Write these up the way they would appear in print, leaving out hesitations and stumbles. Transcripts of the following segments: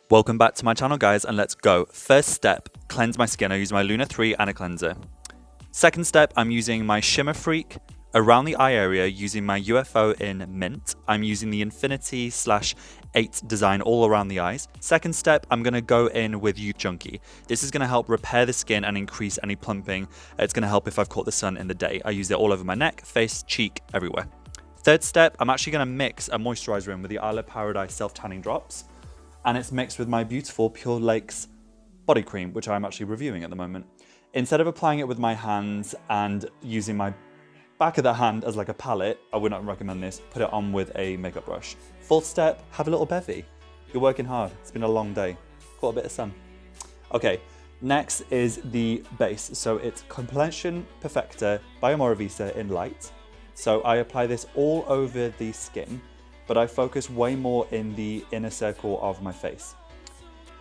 Welcome back to my channel, guys, and let's go. First step, cleanse my skin. I use my Luna 3 and a cleanser. Second step, I'm using my Shimmer Freak around the eye area using my UFO in Mint. I'm using the Infinity/8 design all around the eyes. Second step, I'm going to go in with Junkie. This is going to help repair the skin and increase any plumping. It's going to help if I've caught the sun in the day. I use it all over my neck, face, cheek, everywhere. Third step, I'm actually going to mix a moisturiser in with the Isle of Paradise Self-Tanning Drops. And it's mixed with my beautiful Pure Lakes body cream, which I'm actually reviewing at the moment. Instead of applying it with my hands and using my back of the hand as like a palette, I would not recommend this. Put it on with a makeup brush. Fourth step, have a little bevy. You're working hard. It's been a long day. Caught a bit of sun. Okay, next is the base. So it's Complexion Perfector by Omorovicza in light. So I apply this all over the skin, but I focus way more in the inner circle of my face.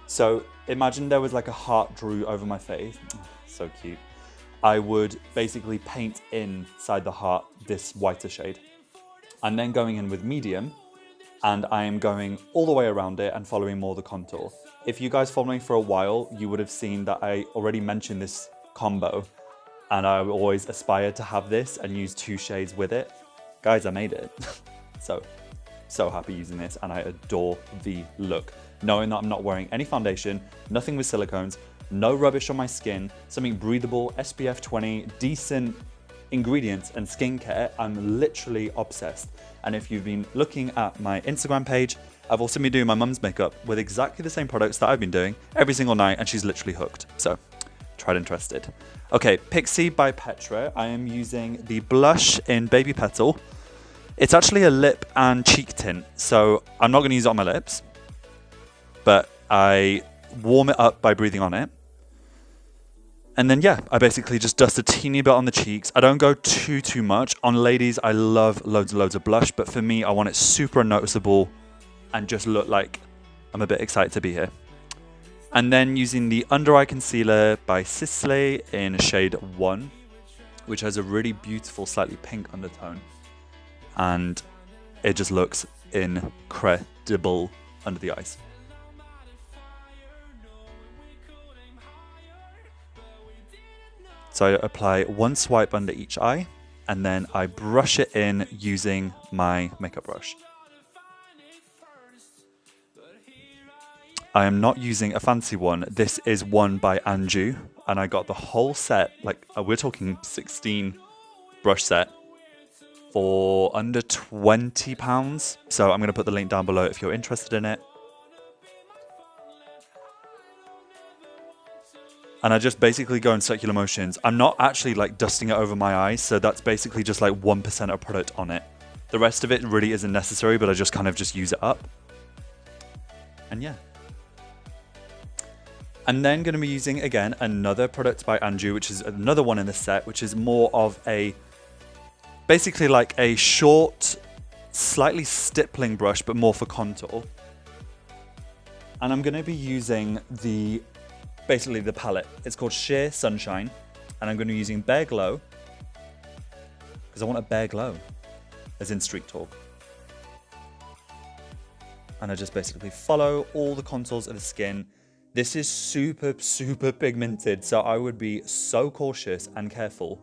So imagine there was like a heart drew over my face. Oh, so cute. I would basically paint inside the heart this whiter shade. I'm then going in with medium, and I am going all the way around it and following more the contour. If you guys follow me for a while, you would have seen that I already mentioned this combo, and I always aspired to have this and use 2 shades with it. Guys, I made it. So happy using this, and I adore the look. Knowing that I'm not wearing any foundation, nothing with silicones, no rubbish on my skin, something breathable, SPF 20, decent ingredients and skincare, I'm literally obsessed. And if you've been looking at my Instagram page, I've also been doing my mum's makeup with exactly the same products that I've been doing every single night, and she's literally hooked. So, tried and trusted. Okay, Pixi by Petra. I am using the blush in Baby Petal. It's actually a lip and cheek tint, so I'm not going to use it on my lips, but I warm it up by breathing on it. And then, yeah, I basically just dust a teeny bit on the cheeks. I don't go too much. On ladies, I love loads and loads of blush, but for me, I want it super unnoticeable and just look like I'm a bit excited to be here. And then using the Under Eye Concealer by Sisley in shade 1, which has a really beautiful, slightly pink undertone. And it just looks incredible under the eyes. So I apply 1 swipe under each eye, and then I brush it in using my makeup brush. I am not using a fancy one. This is one by Anju, and I got the whole set, like we're talking 16 brush set, for under £20. So I'm going to put the link down below if you're interested in it. And I just basically go in circular motions. I'm not actually like dusting it over my eyes, so that's basically just like 1% of product on it. The rest of it really isn't necessary, but I just kind of just use it up. And yeah. I'm then going to be using, again, another product by Anju, which is another one in the set, which is more of a, basically like a short, slightly stippling brush, but more for contour. And I'm going to be using basically the palette. It's called Sheer Sunshine, and I'm going to be using Bare Glow, because I want a bare glow, as in Street Talk. And I just basically follow all the contours of the skin. This is super pigmented, so I would be so cautious and careful.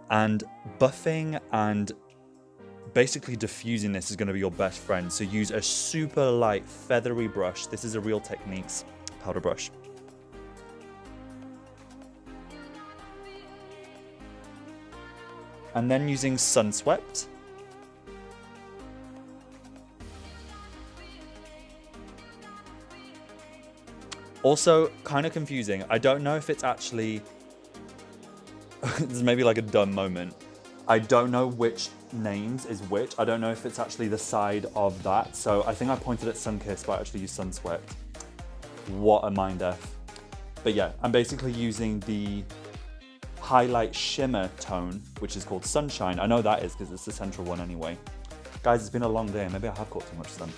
And buffing and basically diffusing this is going to be your best friend. So use a super light feathery brush. This is a Real Techniques powder brush. And then using Sunswept. Also, kind of confusing. I don't know if it's actually... this is maybe like a dumb moment. I don't know which names is which. I don't know if it's actually the side of that. So I think I pointed at Sunkissed, but I actually used Sunswept. What a mind F. But yeah, I'm basically using the highlight shimmer tone, which is called Sunshine. I know that is because it's the central one anyway. Guys, it's been a long day. Maybe I have caught too much sun.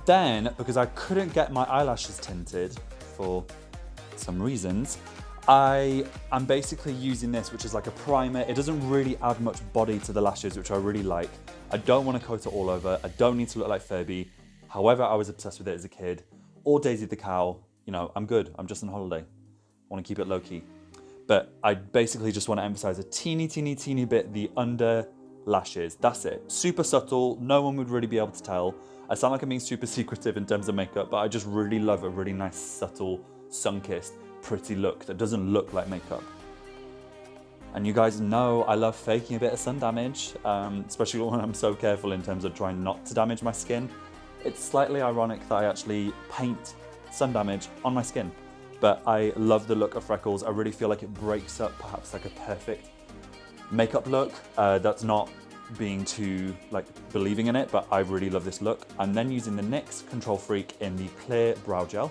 Then, because I couldn't get my eyelashes tinted for some reasons, I'm basically using this, which is like a primer. It doesn't really add much body to the lashes, which I really like. I don't want to coat it all over. I don't need to look like Furby. However, I was obsessed with it as a kid. Or Daisy the Cow. You know, I'm good. I'm just on holiday. I want to keep it low key. But I basically just want to emphasize a teeny bit the under lashes. That's it. Super subtle. No one would really be able to tell. I sound like I'm being super secretive in terms of makeup, but I just really love a really nice, subtle, sun-kissed, pretty look that doesn't look like makeup. And you guys know I love faking a bit of sun damage, especially when I'm so careful in terms of trying not to damage my skin. It's slightly ironic that I actually paint sun damage on my skin, but I love the look of freckles. I really feel like it breaks up perhaps like a perfect makeup look. That's not being too like believing in it, but I really love this look. I'm then using the NYX Control Freak in the clear brow gel.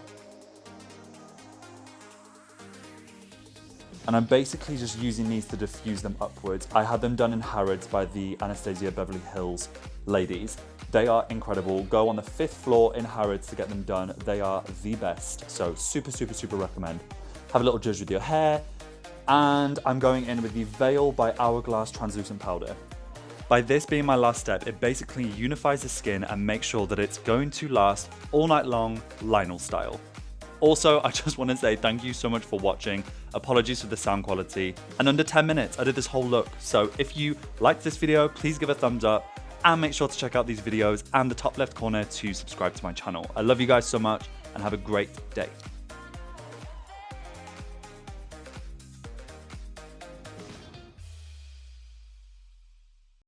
And I'm basically just using these to diffuse them upwards. I had them done in Harrods by the Anastasia Beverly Hills ladies. They are incredible. Go on the 5th floor in Harrods to get them done. They are the best. So super recommend. Have a little judge with your hair. And I'm going in with the Veil by Hourglass Translucent Powder. By this being my last step, it basically unifies the skin and makes sure that it's going to last all night long, Lionel style. Also, I just want to say thank you so much for watching. Apologies for the sound quality. And under 10 minutes, I did this whole look. So if you liked this video, please give a thumbs up and make sure to check out these videos and the top left corner to subscribe to my channel. I love you guys so much and have a great day.